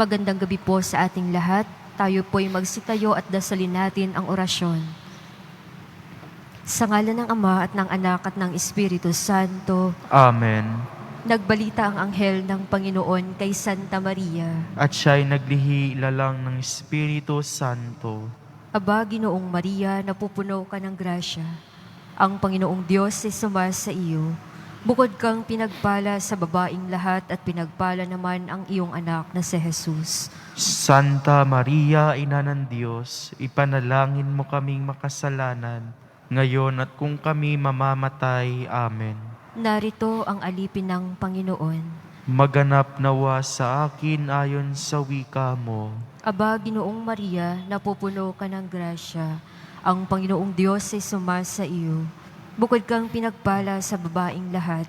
Magandang gabi po sa ating lahat. Tayo po'y magsitayo at dasalin natin ang orasyon. Sa ngalan ng Ama at ng Anak at ng Espiritu Santo. Amen. Nagbalita ang anghel ng Panginoon kay Santa Maria. At siya'y naglihi ilalang ng Espiritu Santo. Aba, Ginoong Maria, napupuno ka ng grasya. Ang Panginoong Diyos ay sumasa iyo. Bukod kang pinagpala sa babaing lahat at pinagpala naman ang iyong anak na si Jesus. Santa Maria, Ina ng Diyos, ipanalangin mo kaming makasalanan, ngayon at kung kami mamamatay. Amen. Narito ang alipin ng Panginoon. Maganap nawa sa akin ayon sa wika mo. Aba, Ginoong Maria, napupuno ka ng grasya. Ang Panginoong Diyos ay sumasa iyo. Bukod kang pinagpala sa babaing lahat,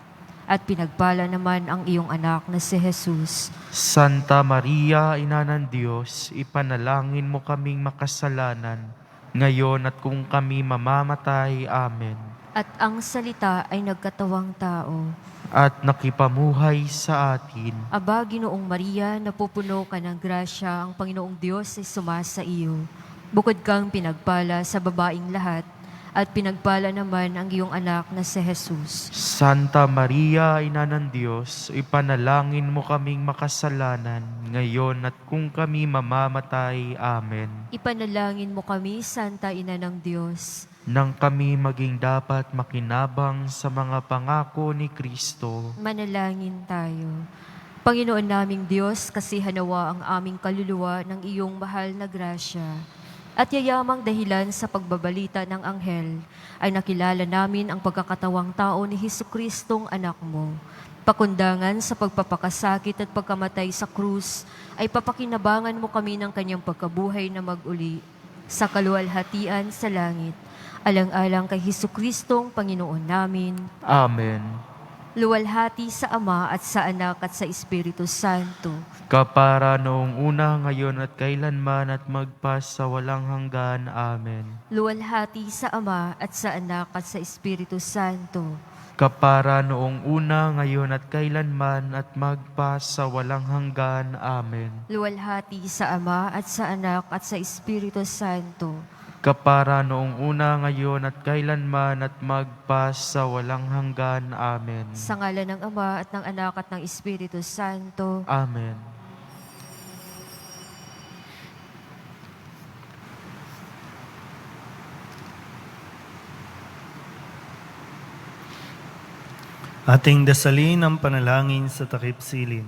at pinagpala naman ang iyong anak na si Jesus. Santa Maria, Ina ng Diyos, ipanalangin mo kaming makasalanan, ngayon at kung kami mamamatay. Amen. At ang salita ay nagkatawang tao. At nakipamuhay sa atin. Aba, Ginoong Maria, napupuno ka ng grasya, ang Panginoong Diyos ay sumasa iyo. Bukod kang pinagpala sa babaing lahat, at pinagpala naman ang iyong anak na si Jesus. Santa Maria, Ina ng Diyos, ipanalangin mo kaming makasalanan, ngayon at kung kami mamamatay. Amen. Ipanalangin mo kami, Santa Ina ng Diyos, nang kami maging dapat makinabang sa mga pangako ni Kristo. manalangin tayo. Panginoon naming Diyos, kasihanawa ang aming kaluluwa ng iyong mahal na grasya. At yayamang dahilan sa pagbabalita ng anghel, ay nakilala namin ang pagkakatawang tao ni Jesucristong anak mo. Pakundangan sa pagpapakasakit at pagkamatay sa krus, ay papakinabangan mo kami ng kanyang pagkabuhay na mag-uli sa kaluwalhatian sa langit. Alang-alang kay Jesucristong Panginoon namin. Amen. Luwalhati sa Ama at sa Anak at sa Espiritu Santo. Kapara noong una, ngayon at kailanman at magpas sa walang hanggan. Amen. Luwalhati sa Ama at sa Anak at sa Espiritu Santo. Kapara noong una, ngayon at kailanman at magpas sa walang hanggan. Amen. Luwalhati sa Ama at sa Anak at sa Espiritu Santo. Kapara noong una, ngayon at kailanman at magpas sa walang hanggan. Amen. Sa ngalan ng Ama at ng Anak at ng Espiritu Santo. Amen. Ating dasalin ang panalangin sa takip silim.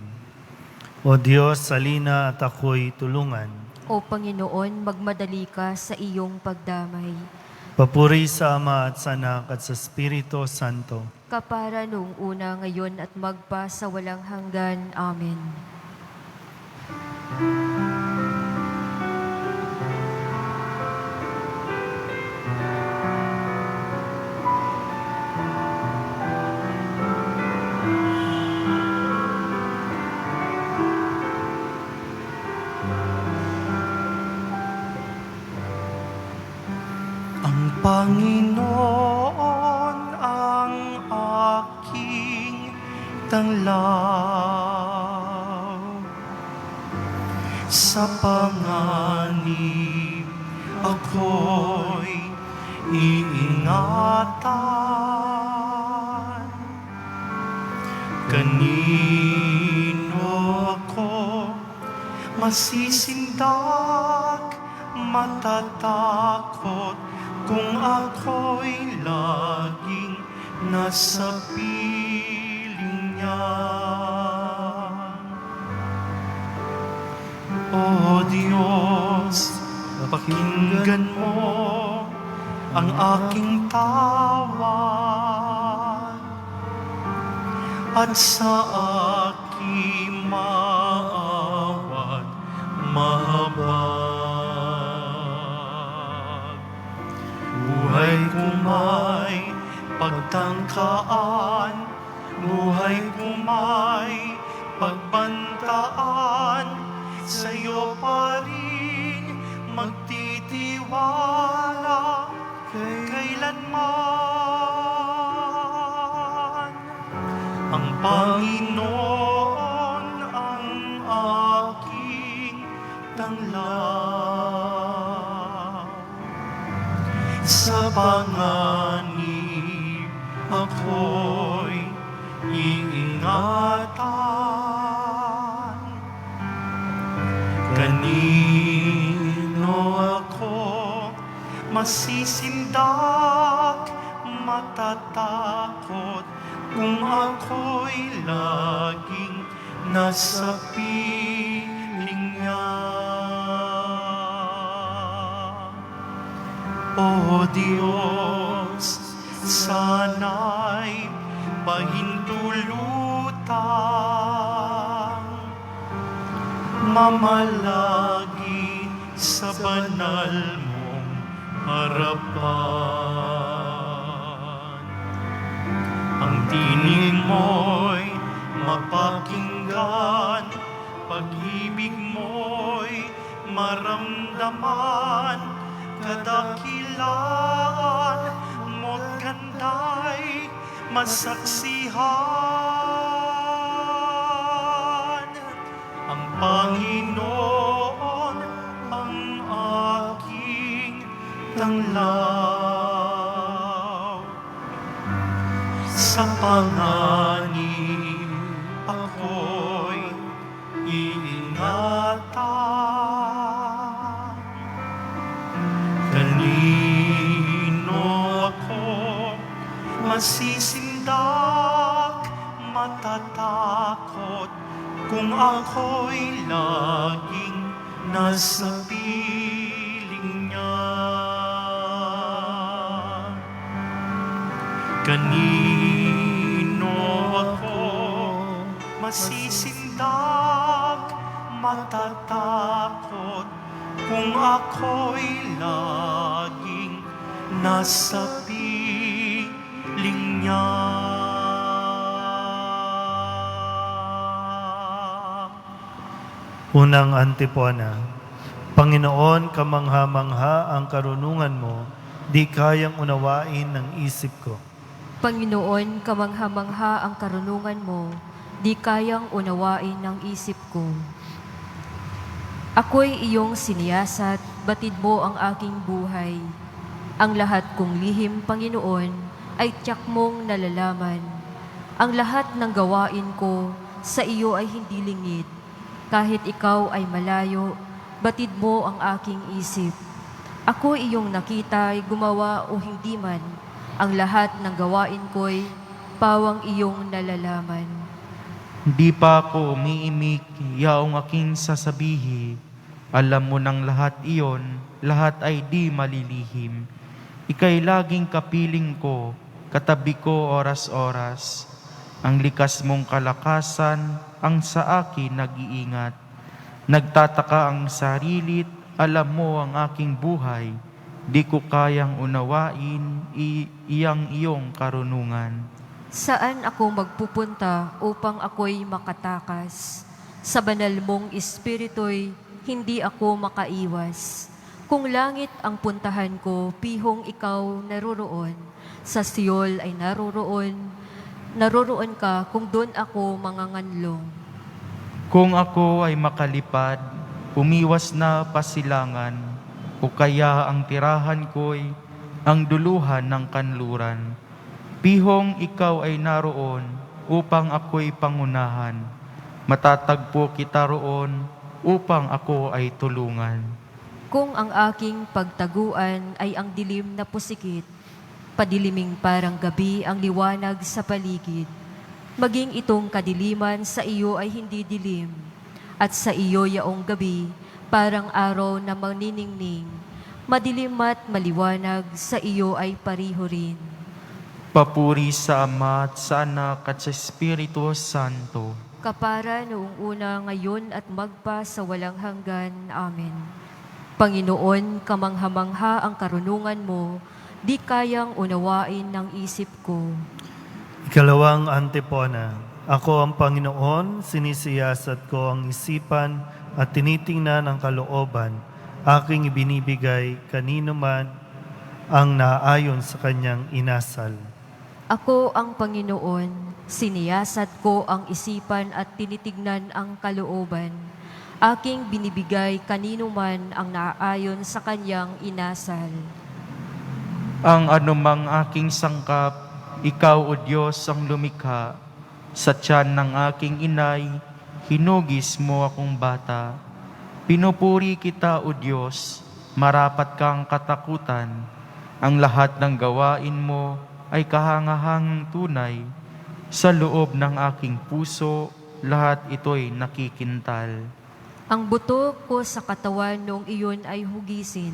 O Diyos, salina at ako'y tulungan. O Panginoon, magmadali ka sa iyong pagdamay. Papuri sa Ama at sa Anak at sa Espiritu Santo. Kapara noong una, ngayon at magpa sa walang hanggan. Amen. Panginoon ang aking tanglaw, sa panganib ako'y iingatan. Kanino ako masisindak, matatakot, kung ako'y laging nasa piling? O Diyos, pakinggan mo ang aking tawad at sa aking maawat mahabag. Buhay ko may pagtangkaan, buhay ko may pagbantaan, sa'yo pa rin magtitiwala kailanman. Ang Panginoon ang aking tanglaw. Sa panganib ako'y iingatan. Kanino ako masisindak, matatakot kung ako'y laging nasa piling niya. O Diyos, sana'y pahintulutan, mamalagi sa banal mong harapan. Ang tinig mo'y mapakinggan, pag-ibig mo'y maramdaman, kadakilaan mo't ganda'y masaksihan. Ang Panginoon ang aking tanglaw. Sa panganib ako'y iingatan. Kanino ako masisindak, matatakot kung ako'y laging nasa piling niya. Kanino ako masisindak, matatakot kung ako'y laging nasa piling niya. Unang antipona. Panginoon, kamangha-mangha ang karunungan mo, di kayang unawain ng isip ko. Panginoon, kamangha-mangha ang karunungan mo, di kayang unawain ng isip ko. Ako'y iyong siniyasat, batid mo ang aking buhay. Ang lahat kong lihim, Panginoon, ay tiyak mong nalalaman. Ang lahat ng gawain ko sa iyo ay hindi lingid. Kahit ikaw ay malayo, batid mo ang aking isip. Ako iyong nakita ay gumawa o hindi man, ang lahat ng gawain ko'y pawang iyong nalalaman. Hindi pa ako umiimik, yaong aking sasabihi. Alam mo ng lahat iyon, lahat ay di malilihim. Ika'y laging kapiling ko, katabi ko oras-oras. Ang likas mong kalakasan, ang sa akin nag-iingat. Nagtataka ang sarilit, alam mo ang aking buhay. Di ko kayang unawain, iyang iyong karunungan. Saan ako magpupunta upang ako'y makatakas? Sa banal mong espiritu'y hindi ako makaiwas. Kung langit ang puntahan ko, pihong ikaw naroroon. Sa Siol ay naroroon ka kung doon ako manganganlong. Kung ako ay makalipad, umiwas na pasilangan, o kaya ang tirahan ko'y ang duluhan ng kanluran. Pihong ikaw ay naroon upang ako'y pangunahan. Matatagpo kita roon upang ako ay tulungan. Kung ang aking pagtaguan ay ang dilim na pusikit, padiliming parang gabi ang liwanag sa paligid. Maging itong kadiliman sa iyo ay hindi dilim, at sa iyo yaong gabi, parang araw na magniningning. Madilim at maliwanag, sa iyo ay pariho rin. Papuri sa Ama at sa Anak at sa Espiritu Santo. Kapara noong una, ngayon at magpa sa walang hanggan. Amen. Panginoon, kamangha-mangha ang karunungan mo, di kayang unawain ng isip ko. Ikalawang antipona. Ako ang Panginoon, sinisiyasat ko ang isipan at tinitingnan ang kalooban. Aking ibinibigay kanino man ang naayon sa kanyang inasal. Ako ang Panginoon, siniyasat ko ang isipan at tinitignan ang kalooban. Aking binibigay kanino man ang naaayon sa kanyang inasal. Ang anumang aking sangkap, ikaw o Diyos ang lumikha. Sa tiyan ng aking inay, hinugis mo akong bata. Pinupuri kita o Diyos, marapat kang katakutan. Ang lahat ng gawain mo ay kahangahangang tunay. Sa loob ng aking puso, lahat ito'y nakikintal. Ang buto ko sa katawan noong iyon ay hugisin.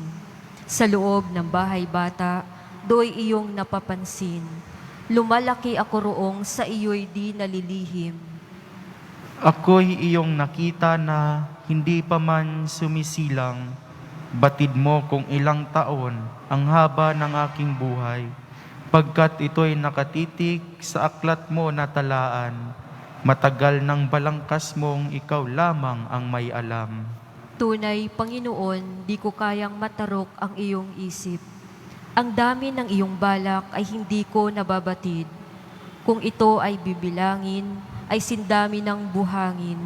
Sa loob ng bahay bata, do'y iyong napapansin. Lumalaki ako roong sa iyo'y di nalilihim. Ako'y iyong nakita na hindi pa man sumisilang. Batid mo kung ilang taon ang haba ng aking buhay. Pagkat ito'y nakatitik sa aklat mo na talaan, matagal ng balangkas mong ikaw lamang ang may alam. Tunay, Panginoon, di ko kayang matarok ang iyong isip. Ang dami ng iyong balak ay hindi ko nababatid. Kung ito ay bibilangin, ay sindami ng buhangin.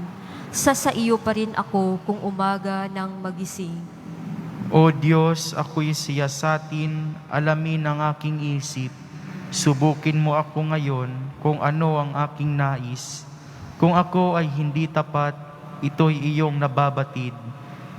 Sa iyo pa rin ako kung umaga ng magising. O Diyos, ako'y siyasatin, alamin ang aking isip. Subukin mo ako ngayon kung ano ang aking nais. Kung ako ay hindi tapat, ito'y iyong nababatid.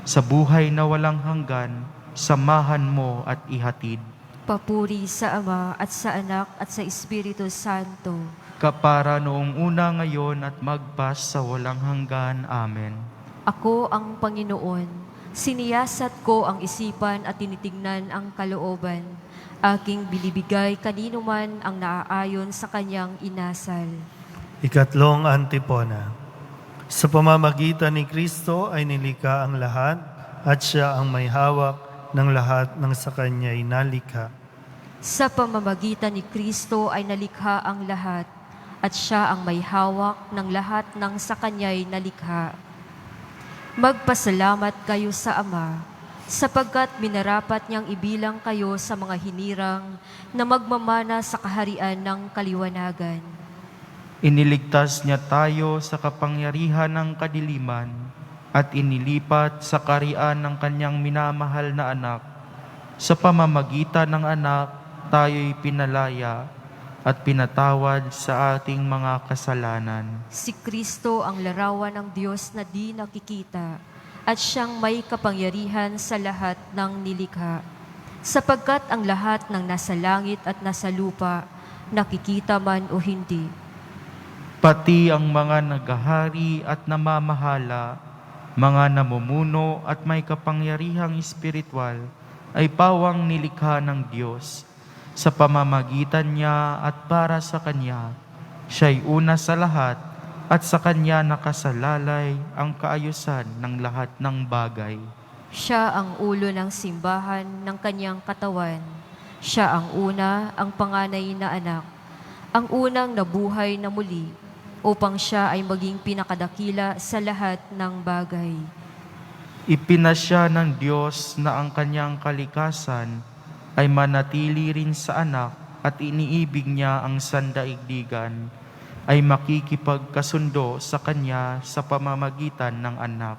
Sa buhay na walang hanggan, samahan mo at ihatid. Papuri sa Ama at sa Anak at sa Espiritu Santo. Kapara noong una, ngayon at magpas sa walang hanggan. Amen. Ako ang Panginoon, siniyasat ko ang isipan at tinitignan ang kalooban. Aking binibigay kanino man ang naaayon sa kanyang inasal. Ikatlong antipona. Sa pamamagitan ni Kristo ay nilikha ang lahat at siya ang may hawak ng lahat ng sa kanya'y nalikha. Sa pamamagitan ni Kristo ay nalikha ang lahat at siya ang may hawak ng lahat ng sa kanya'y nalikha. Magpasalamat kayo sa Ama, sapagkat minarapat niyang ibilang kayo sa mga hinirang na magmamana sa kaharian ng kaliwanagan. Iniligtas niya tayo sa kapangyarihan ng kadiliman at inilipat sa karian ng kanyang minamahal na anak. Sa pamamagitan ng anak, tayo'y pinalaya at pinatawad sa ating mga kasalanan. Si Kristo ang larawan ng Diyos na di nakikita at siyang may kapangyarihan sa lahat ng nilikha. Sapagkat ang lahat ng nasa langit at nasa lupa, nakikita man o hindi. Pati ang mga naghahari at namamahala, mga namumuno at may kapangyarihang espiritual, ay pawang nilikha ng Diyos. Sa pamamagitan niya at para sa Kanya, siya'y una sa lahat at sa Kanya nakasalalay ang kaayusan ng lahat ng bagay. Siya ang ulo ng simbahan ng kanyang katawan. Siya ang una, ang panganay na anak, ang unang nabuhay na muli, upang siya ay maging pinakadakila sa lahat ng bagay. Ipinasya ng Diyos na ang Kanyang kalikasan ay manatili rin sa anak at iniibig niya ang sandaigdigan, ay makikipagkasundo sa Kanya sa pamamagitan ng anak.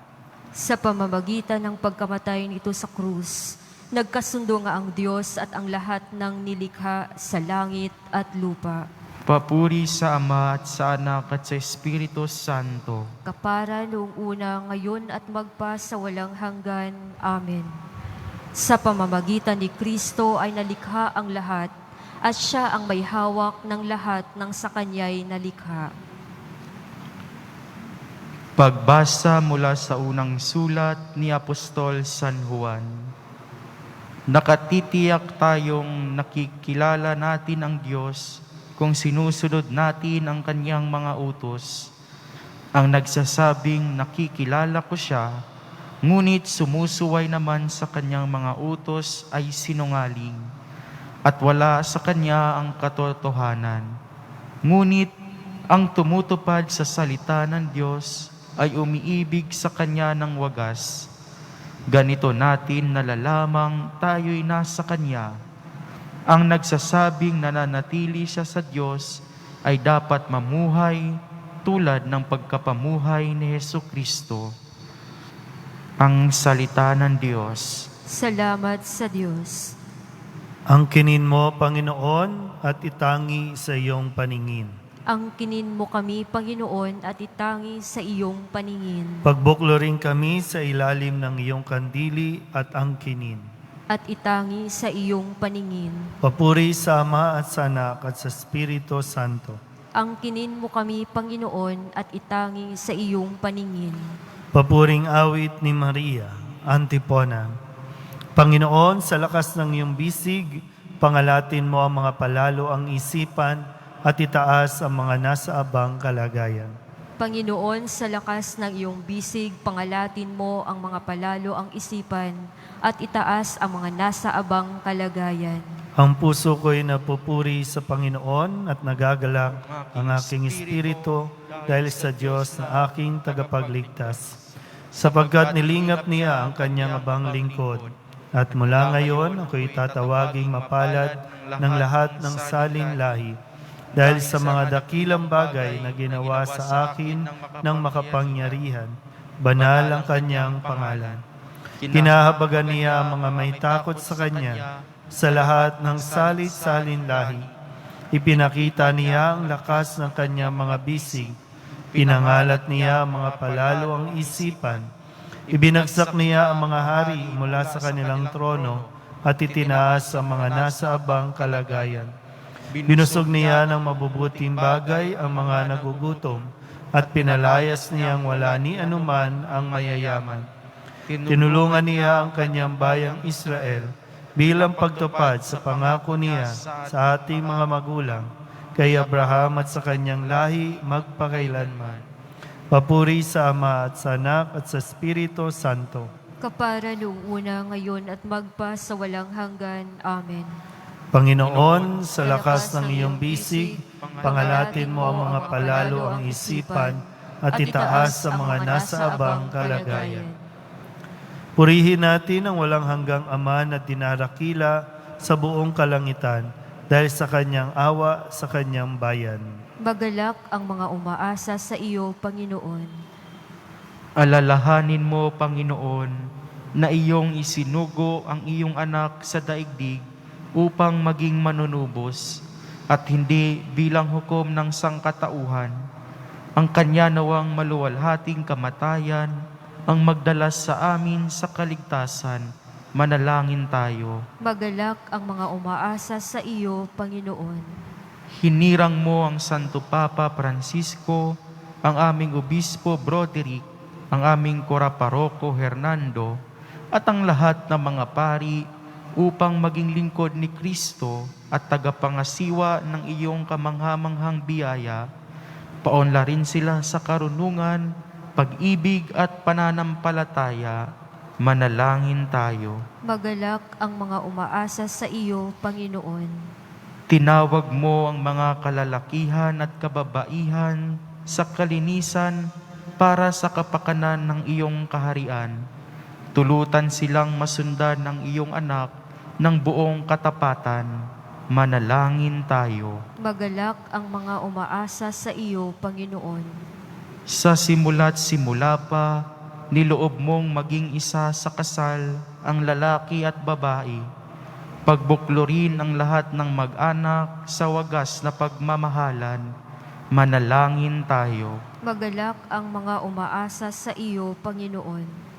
Sa pamamagitan ng pagkamatay nito sa krus, nagkasundo nga ang Diyos at ang lahat ng nilikha sa langit at lupa. Papuri sa Ama at sa Anak at sa Espiritu Santo. Kapara noong una, ngayon at magpa sa walang hanggan. Amen. Sa pamamagitan ni Kristo ay nalikha ang lahat at siya ang may hawak ng lahat ng sa kanya'y nalikha. Pagbasa mula sa unang sulat ni Apostol San Juan. Nakatitiyak tayong nakikilala natin ang Diyos kung sinusunod natin ang Kanyang mga utos. Ang nagsasabing nakikilala ko siya, ngunit sumusuway naman sa Kanyang mga utos ay sinungaling, at wala sa Kanya ang katotohanan. Ngunit ang tumutupad sa salita ng Diyos ay umiibig sa Kanya ng wagas. Ganito natin nalalamang tayo'y nasa Kanya. Ang nagsasabing nananatili siya sa Diyos ay dapat mamuhay tulad ng pagkapamuhay ni Hesukristo. Ang salita ng Diyos. Salamat sa Diyos. Angkinin mo, Panginoon, at itangi sa iyong paningin. Angkinin mo kami, Panginoon, at itangi sa iyong paningin. Pagbuklorin kami sa ilalim ng iyong kandili at angkinin. At itangi sa iyong paningin. Papuri sa Ama at sa Anak at sa Espiritu Santo. Angkinin mo kami, Panginoon, at itangi sa iyong paningin. Papuring awit ni Maria, Antipona. Panginoon, sa lakas ng iyong bisig, pangalatin mo ang mga palalo ang isipan at itaas ang mga nasa abang kalagayan. Panginoon, sa lakas ng iyong bisig, pangalatin mo ang mga palalo ang isipan at itaas ang mga nasa abang kalagayan. Ang puso ko'y napupuri sa Panginoon at nagagalak ang aking espiritu dahil sa Diyos na aking tagapagligtas. Sapagkat nilingap niya ang kanyang abang lingkod. At mula ngayon, ako'y tatawaging mapalad ng lahat ng salin lahi. Dahil sa mga dakilang bagay na ginawa sa akin ng makapangyarihan, banal ang kanyang pangalan. Kinahabagan niya ang mga may takot sa kanya sa lahat ng salit-salin lahi. Ipinakita niya ang lakas ng kanyang mga bisig. Pinangalat niya ang mga palalo ang isipan. Ibinagsak niya ang mga hari mula sa kanilang trono at itinaas ang mga nasa abang kalagayan. Binusog niya ng mabubuting bagay ang mga nagugutom at pinalayas niyang wala ni anuman ang mayayaman. Tinulungan niya ang kanyang bayang Israel bilang pagtupad sa pangako niya sa ating mga magulang, kay Abraham at sa kanyang lahi magpakailanman. Papuri sa Ama at sa Anak at sa Espiritu Santo. Kapara noong una, ngayon at magpa sa walang hanggan. Amen. Panginoon, sa lakas ng iyong bisig, pangalatin mo ang mga palalo ang isipan at itaas sa mga nasa abang kalagayan. Purihin natin ang walang hanggang Ama na dinarakila sa buong kalangitan dahil sa kanyang awa sa kanyang bayan. Magalak ang mga umaasa sa iyo, Panginoon. Alalahanin mo, Panginoon, na iyong isinugo ang iyong anak sa daigdig upang maging manunubos at hindi bilang hukom ng sangkatauhan. Ang kanya nawang maluwalhating kamatayan ang magdalas sa amin sa kaligtasan. Manalangin tayo. Magalak ang mga umaasa sa iyo, Panginoon. Hinirang mo ang Santo Papa Francisco, ang aming Obispo Broderick, ang aming Kora-Paroko Hernando, at ang lahat ng mga pari upang maging lingkod ni Kristo at tagapangasiwa ng iyong kamanghamanghang biyaya. Paunlarin sila sa karunungan, pag-ibig at pananampalataya. Manalangin tayo. Magalak ang mga umaasa sa iyo, Panginoon. Tinawag mo ang mga kalalakihan at kababaihan sa kalinisan para sa kapakanan ng iyong kaharian. Tulutan silang masundan ng iyong anak ng buong katapatan. Manalangin tayo. Magalak ang mga umaasa sa iyo, Panginoon. Sa simula't simula pa, niloob mong maging isa sa kasal ang lalaki at babae. Pagbuklorin ang lahat ng mag-anak sa wagas na pagmamahalan. Manalangin tayo. Magalak ang mga umaasa sa iyo, Panginoon.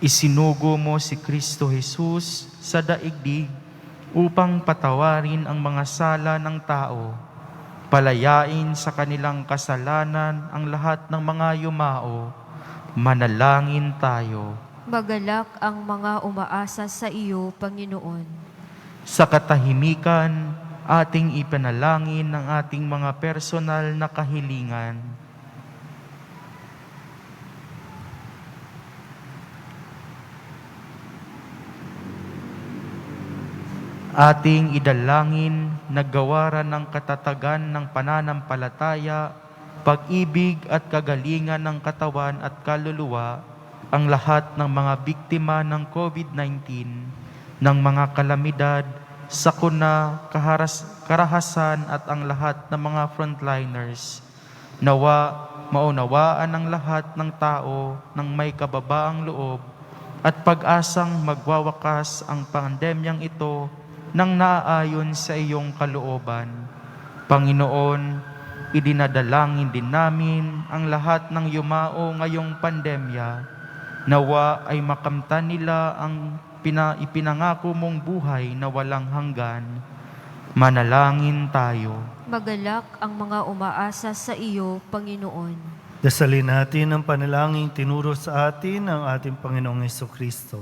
Isinugo mo si Kristo Jesus sa daigdig upang patawarin ang mga sala ng tao, palayain sa kanilang kasalanan ang lahat ng mga yumao, Manalangin tayo. Magalak ang mga umaasa sa iyo, Panginoon. Sa katahimikan, ating ipanalangin ang ating mga personal na kahilingan. Ating idalangin na gawaran ng katatagan ng pananampalataya, pag-ibig at kagalingan ng katawan at kaluluwa ang lahat ng mga biktima ng COVID-19, ng mga kalamidad, sakuna, karahasan at ang lahat ng mga frontliners. Nawa, maunawaan ng lahat ng tao ng may kababaang loob at pag-asang magwawakas ang pandemyang ito nang naaayon sa iyong kalooban. Panginoon, idinadalangin din namin ang lahat ng yumao ngayong pandemya. Nawa ay makamtan nila ang ipinangako mong buhay na walang hanggan. Manalangin tayo. Magalak ang mga umaasa sa iyo, Panginoon. Dasalin natin ang panalangin tinuro sa atin ng ating Panginoong Hesukristo.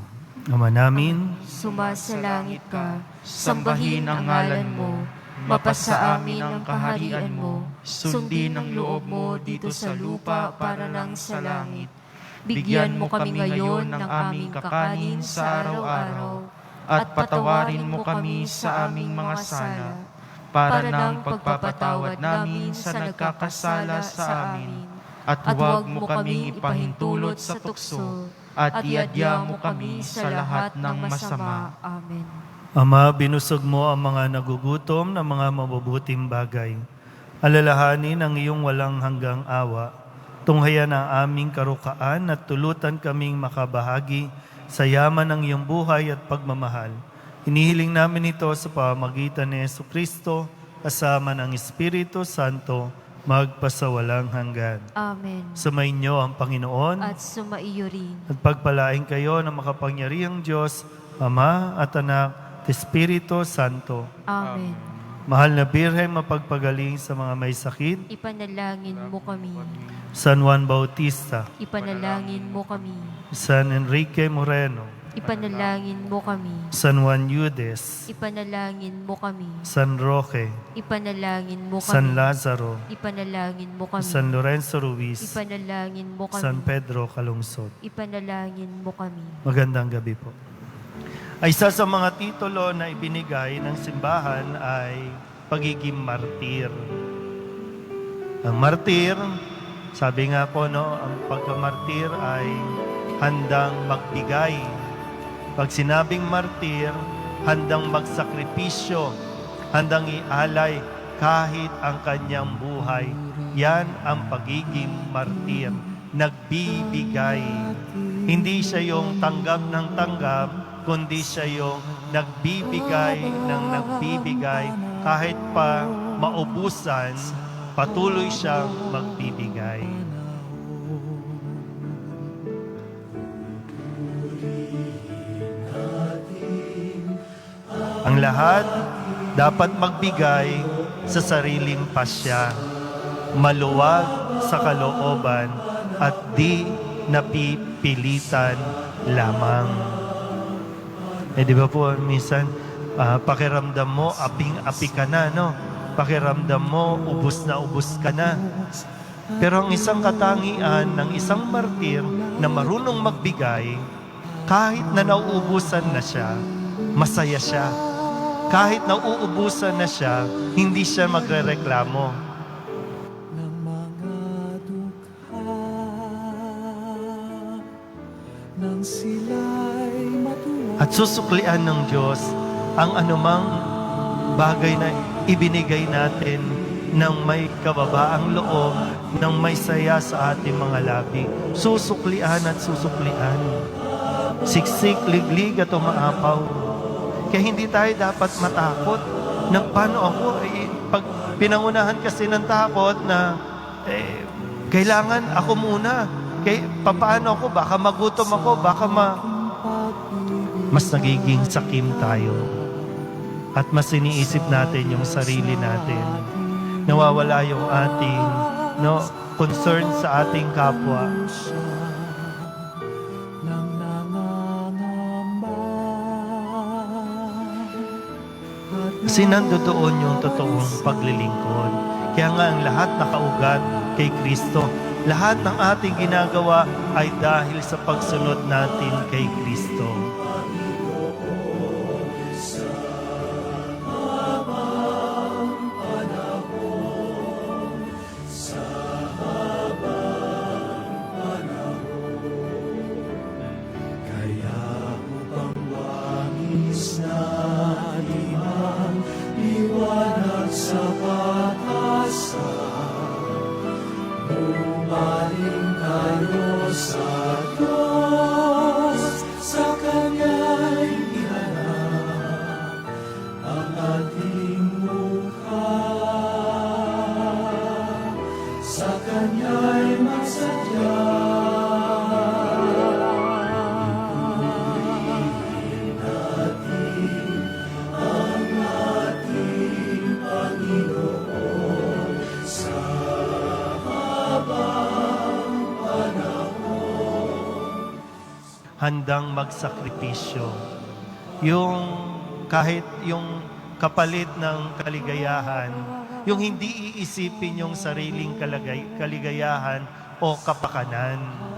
Ama namin, Sumasalangit ka, sambahin ang ngalan mo, mapasa amin ang kaharian mo, sundin ang loob mo dito sa lupa para nang sa langit. Bigyan mo kami ngayon ng aming kakanin sa araw-araw, at patawarin mo kami sa aming mga sala, para ng pagpapatawad namin sa nagkakasala sa amin. At huwag mo kaming ipahintulot sa tukso, at iadya mo kami sa lahat ng masama. Amen. Ama, binusog mo ang mga nagugutom ng mga mabubuting bagay. Alalahanin ang iyong walang hanggang awa. Tunghayan ang aming karukaan at tulutan kaming makabahagi sa yaman ng iyong buhay at pagmamahal. Hinihiling namin ito sa pamamagitan ni Jesucristo, kasama ng Espiritu Santo, magpasawalang hanggan. Amen. Sumainyo ang Panginoon At sumaiyo rin. at pagpalain kayo ng makapangyarihang Diyos, Ama at Anak, at Espiritu Santo. Amen. Mahal na Birhen, mapagpagaling sa mga may sakit. Ipanalangin mo kami. San Juan Bautista, Ipanalangin mo kami. San Enrique Moreno, Ipanalangin mo kami. San Juan Yudes, Ipanalangin mo kami. San Roque, Ipanalangin mo kami. San Lazaro, Ipanalangin mo kami. San Lorenzo Ruiz, Ipanalangin mo kami. San Pedro Calungsod. Ipanalangin mo kami. Magandang gabi po. Ay isa sa mga titulo na ibinigay ng simbahan ay pagiging martir. Ang martir, sabi nga po, no, ang pagkamartir ay handang magbigay. Pag sinabing martir, handang magsakripisyo, handang ialay kahit ang kanyang buhay. Yan ang pagiging martir. Nagbibigay. Hindi siya yung tanggap ng tanggap, kundi siya yung nagbibigay ng nagbibigay. Kahit pa maubusan, patuloy siyang magbibigay. Ang lahat dapat magbigay sa sariling pasya, maluwag sa kalooban at di napipilitan lamang. Di ba po, minsan, pakiramdam mo, aping-api ka na, no? Pakiramdam mo, ubos na ubos ka na. Pero ang isang katangian ng isang martir na marunong magbigay, kahit na nauubusan na siya, masaya siya. Kahit nauubusan na siya, hindi siya magrereklamo. At susuklian ng Diyos ang anumang bagay na ibinigay natin ng may kababaang loob, ng may saya sa ating mga labi. Susuklian at susuklian. Siksik, liglig at umaapaw. Kaya hindi tayo dapat matakot na paano ako, pag pinangunahan kasi ng takot na kailangan ako muna. Paano ako? Baka magutom ako, mas nagiging sakim tayo. At mas iniisip natin yung sarili natin. Nawawala yung ating concern sa ating kapwa. Kasi nandoon yung totoong paglilingkod. Kaya nga ang lahat nakaugat kay Kristo. Lahat ng ating ginagawa ay dahil sa pagsunod natin kay Kristo. Handang magsakripisyo. Yung kahit yung kapalit ng kaligayahan, yung hindi iisipin yung sariling kaligayahan o kapakanan.